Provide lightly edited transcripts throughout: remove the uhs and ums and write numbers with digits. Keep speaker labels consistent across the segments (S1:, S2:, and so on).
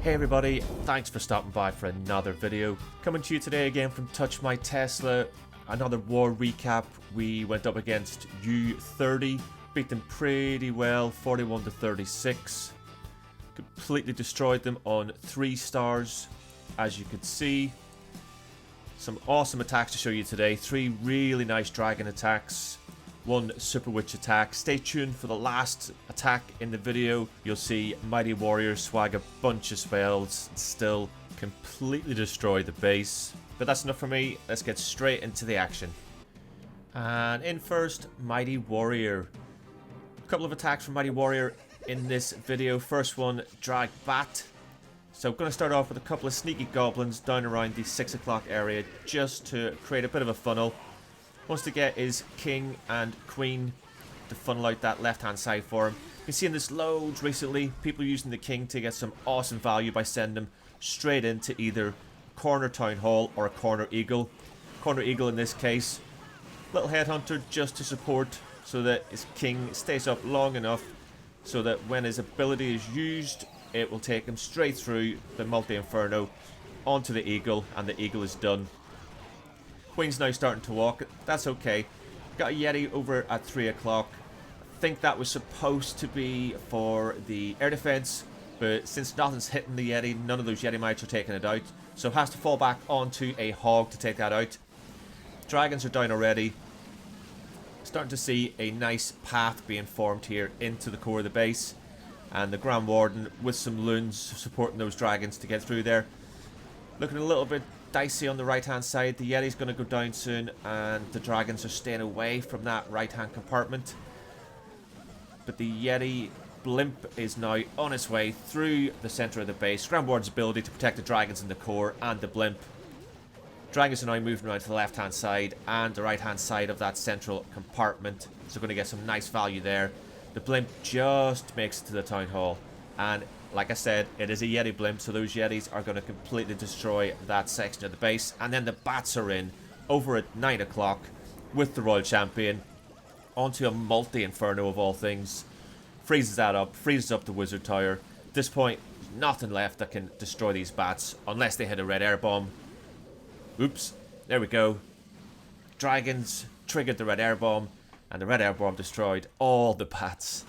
S1: Hey everybody, thanks for stopping by for another video. Coming to you today again from Touch My Tesla, another war recap. We went up against U30, beat them pretty well, 41 to 36. Completely destroyed them on 3 stars, as you could see. Some awesome attacks to show you today, 3 really nice dragon attacks. 1 Super Witch attack. Stay tuned for the last attack in the video. You'll see Mighty Warrior swag a bunch of spells and still completely destroy the base. But that's enough for me. Let's get straight into the action. And in first, Mighty Warrior. A couple of attacks from Mighty Warrior in this video. First one, Dragback. So I'm going to start off with a couple of sneaky goblins down around the 6 o'clock area just to create a bit of a funnel. Wants to get his king and queen to funnel out that left hand side for him. You've been seeing this loads recently, people using the king to get some awesome value by sending them straight into either corner town hall or a corner eagle. Corner eagle in this case, little headhunter just to support so that his king stays up long enough so that when his ability is used it will take him straight through the multi-inferno onto the eagle, and the eagle is done. Queen's now starting to walk. That's okay. Got a Yeti over at 3 o'clock. I think that was supposed to be for the air defense, but since nothing's hitting the Yeti, none of those Yeti mites are taking it out. So it has to fall back onto a hog to take that out. Dragons are down already. Starting to see a nice path being formed here into the core of the base. And the Grand Warden with some loons supporting those dragons to get through there. Looking a little bit dicey on the right hand side. The Yeti's going to go down soon and the dragons are staying away from that right hand compartment. But the Yeti blimp is now on its way through the centre of the base. Grand Warden's ability to protect the dragons in the core and the blimp. Dragons are now moving around to the left hand side and the right hand side of that central compartment. So going to get some nice value there. The blimp just makes it to the town hall, and like I said, it is a Yeti blimp, so those Yetis are going to completely destroy that section of the base. And then the bats are in over at 9 o'clock with the Royal Champion onto a multi-inferno of all things. Freezes that up, freezes up the Wizard Tower. At this point, there's nothing left that can destroy these bats unless they hit a red air bomb. Oops, there we go. Dragons triggered the red air bomb, and the red air bomb destroyed all the bats.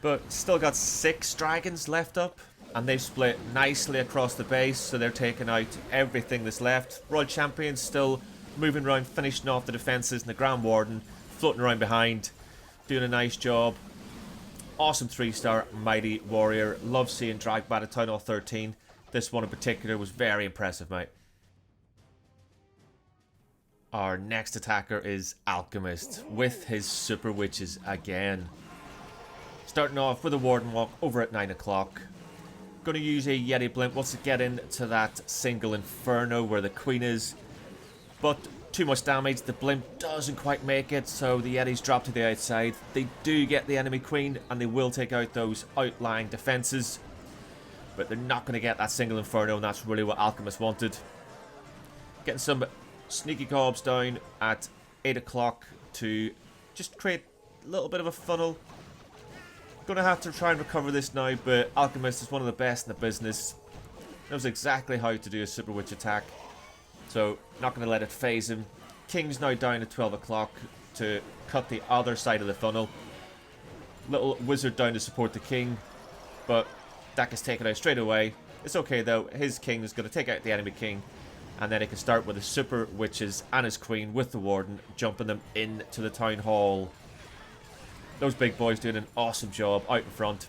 S1: But still got 6 dragons left up, and they've split nicely across the base, so they're taking out everything that's left. Royal Champion's still moving around, finishing off the defences, and the Grand Warden floating around behind, doing a nice job. Awesome 3-star Mighty Warrior. Love seeing Dragback at Town Hall 13. This one in particular was very impressive, mate. Our next attacker is Alchemist with his Super Witches again. Starting off with a Warden Walk over at 9 o'clock. Going to use a Yeti Blimp once to get into that single Inferno where the Queen is. But too much damage. The Blimp doesn't quite make it, so the Yetis drop to the outside. They do get the enemy Queen, and they will take out those outlying defences. But they're not going to get that single Inferno, and that's really what Alchemist wanted. Getting some sneaky gobs down at 8 o'clock to just create a little bit of a funnel. Gonna have to try and recover this now, but Alchemist is one of the best in the business. Knows exactly how to do a Super Witch attack, so not gonna let it phase him. King's now down at 12 o'clock to cut the other side of the funnel. Little Wizard down to support the King, but that gets taken out straight away. It's okay though, his King is gonna take out the enemy King, and then he can start with his Super Witches and his Queen with the Warden, jumping them into the Town Hall. Those big boys doing an awesome job out in front.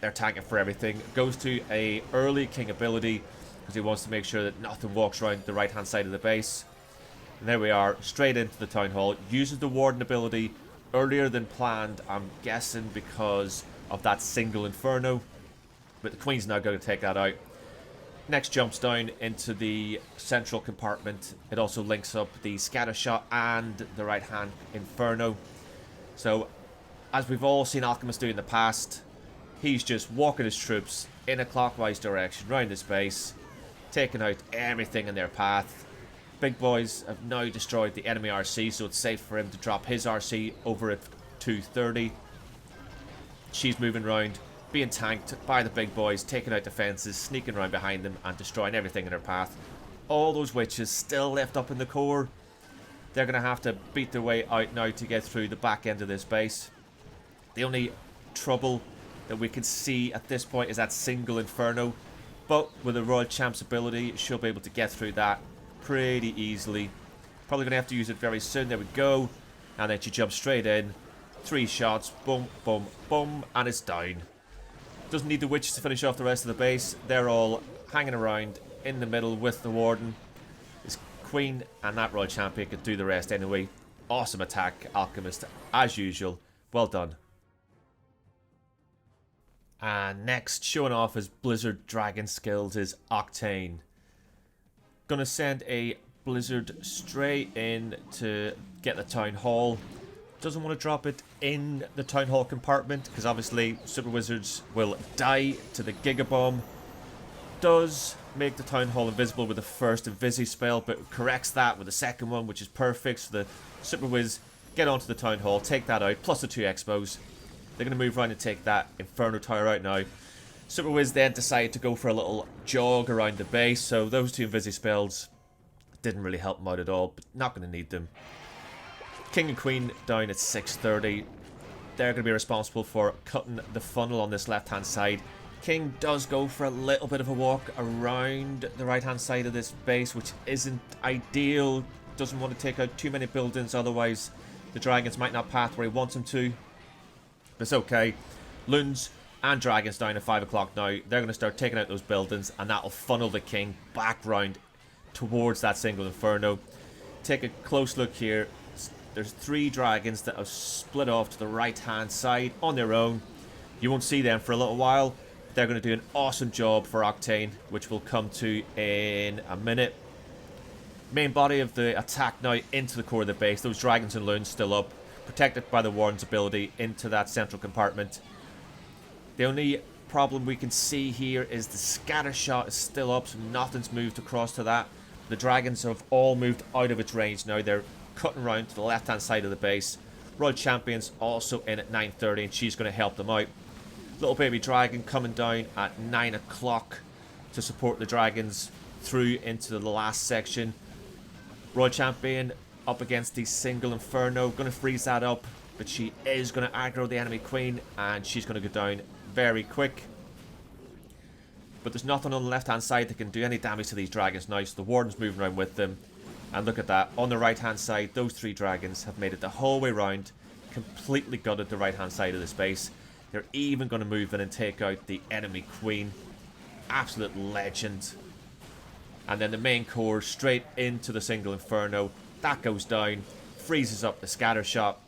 S1: They're tanking for everything. Goes to a early King ability because he wants to make sure that nothing walks around the right hand side of the base. And there we are, straight into the Town Hall. Uses the Warden ability earlier than planned, I'm guessing because of that single Inferno. But the Queen's now going to take that out. Next jumps down into the central compartment. It also links up the scatter shot and the right hand Inferno. So, as we've all seen Alchemist do in the past, he's just walking his troops in a clockwise direction around this base, taking out everything in their path. Big boys have now destroyed the enemy RC, so it's safe for him to drop his RC over at 230. She's moving around, being tanked by the big boys, taking out defences, sneaking around behind them and destroying everything in their path. All those witches still left up in the core. They're going to have to beat their way out now to get through the back end of this base. The only trouble that we can see at this point is that single Inferno. But with the Royal Champ's ability, she'll be able to get through that pretty easily. Probably going to have to use it very soon. There we go. And then she jumps straight in. 3 shots. Boom, boom, boom. And it's down. Doesn't need the witches to finish off the rest of the base. They're all hanging around in the middle with the Warden. This Queen and that Royal Champion could do the rest anyway. Awesome attack, Alchemist, as usual. Well done. And next, showing off his Blizzard Dragon skills, is Octane. Gonna send a Blizzard straight in to get the Town Hall. Doesn't want to drop it in the Town Hall compartment because obviously Super Wizards will die to the Giga Bomb. Does make the Town Hall invisible with the first Invisi spell, but corrects that with the second one, which is perfect. So the Super Wiz get onto the Town Hall, take that out, plus the 2 Expos. They're going to move around and take that Inferno Tower out now. Super Wiz then decided to go for a little jog around the base, so those 2 Invisi spells didn't really help them out at all, but not going to need them. King and Queen down at 630. They're going to be responsible for cutting the funnel on this left-hand side. King does go for a little bit of a walk around the right-hand side of this base, which isn't ideal. Doesn't want to take out too many buildings, otherwise the dragons might not path where he wants them to. But it's okay. Loons and dragons down at 5 o'clock now. They're going to start taking out those buildings, and that'll funnel the King back round towards that single Inferno. Take a close look here. There's 3 dragons that have split off to the right-hand side on their own. You won't see them for a little while. They're going to do an awesome job for Octane, which we'll come to in a minute. Main body of the attack now into the core of the base. Those dragons and loons still up, protected by the Warden's ability into that central compartment. The only problem we can see here is the scatter shot is still up, so nothing's moved across to that. The dragons have all moved out of its range now. They're cutting around to the left-hand side of the base. Royal Champion's also in at 9:30, and she's going to help them out. Little baby dragon coming down at 9 o'clock to support the dragons through into the last section. Royal Champion up against the single Inferno. Going to freeze that up, but she is going to aggro the enemy Queen, and she's going to go down very quick. But there's nothing on the left-hand side that can do any damage to these dragons now, so the Warden's moving around with them. And look at that. On the right-hand side, those 3 dragons have made it the whole way around, completely gutted the right-hand side of the space. They're even going to move in and take out the enemy Queen. Absolute legend. And then the main core straight into the single Inferno. That goes down, freezes up the scatter shot.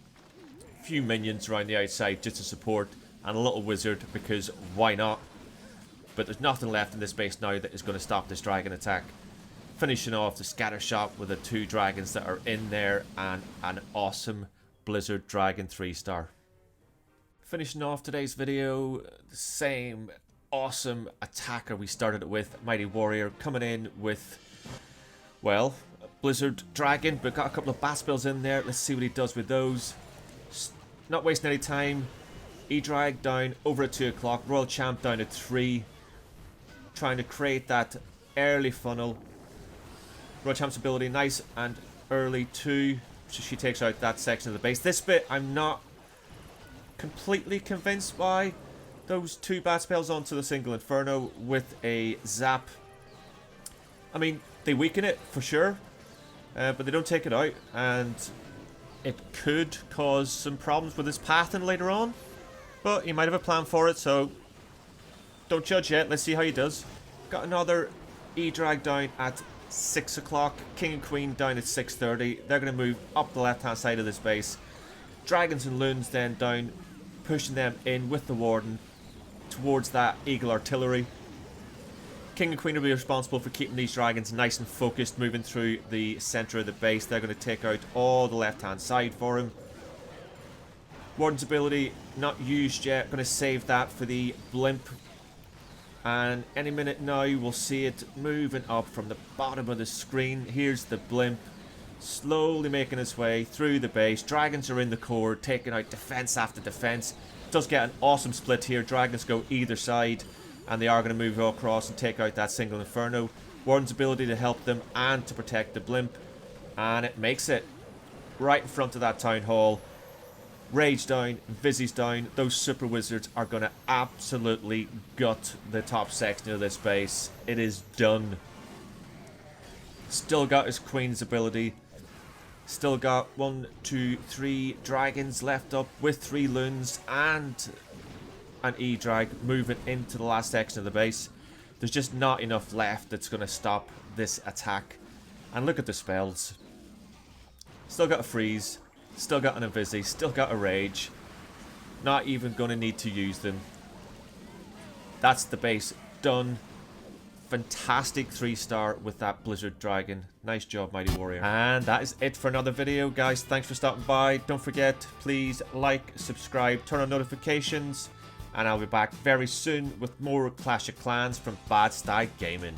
S1: A few minions around the outside just to support, and a little wizard because why not? But there's nothing left in this base now that is going to stop this dragon attack. Finishing off the scatter shot with the 2 dragons that are in there and an awesome Blizzard Dragon 3-star. Finishing off today's video, the same awesome attacker we started it with, Mighty Warrior, coming in with, well, Blizzard Dragon, but got a couple of bat spells in there. Let's see what he does with those. Not wasting any time. E-Drag down over at 2 o'clock. Royal Champ down at 3. Trying to create that early funnel. Royal Champ's ability nice and early too. So she takes out that section of the base. This bit I'm not completely convinced by. Those 2 bat spells onto the single Inferno with a zap. I mean, they weaken it for sure, but they don't take it out, and it could cause some problems with his pathing later on. But he might have a plan for it, so don't judge yet. Let's see how he does. Got another E-Drag down at 6 o'clock. King and Queen down at 6:30. They're going to move up the left-hand side of this base. Dragons and Loons then down, pushing them in with the Warden towards that Eagle Artillery. King and Queen will be responsible for keeping these dragons nice and focused, moving through the centre of the base. They're going to take out all the left-hand side for him. Warden's ability not used yet. Going to save that for the blimp. And any minute now we'll see it moving up from the bottom of the screen. Here's the blimp, slowly making its way through the base. Dragons are in the core, taking out defense after defense. Does get an awesome split here. Dragons go either side, and they are going to move across and take out that single Inferno. Warden's ability to help them and to protect the Blimp, and it makes it right in front of that Town Hall. Rage down, Vizzy's down. Those Super Wizards are going to absolutely gut the top section of this base. It is done. Still got his Queen's ability. Still got 1, 2, 3 dragons left up with 3 loons and an E-Drag moving into the last section of the base. There's just not enough left that's going to stop this attack. And look at the spells. Still got a freeze. Still got an Invisi. Still got a rage. Not even going to need to use them. That's the base done. Fantastic 3-star with that Blizzard Dragon. Nice job, Mighty Warrior. And that is it for another video, guys. Thanks for stopping by. Don't forget, please like, subscribe, turn on notifications. And I'll be back very soon with more Clash of Clans from Bad Stag Gaming.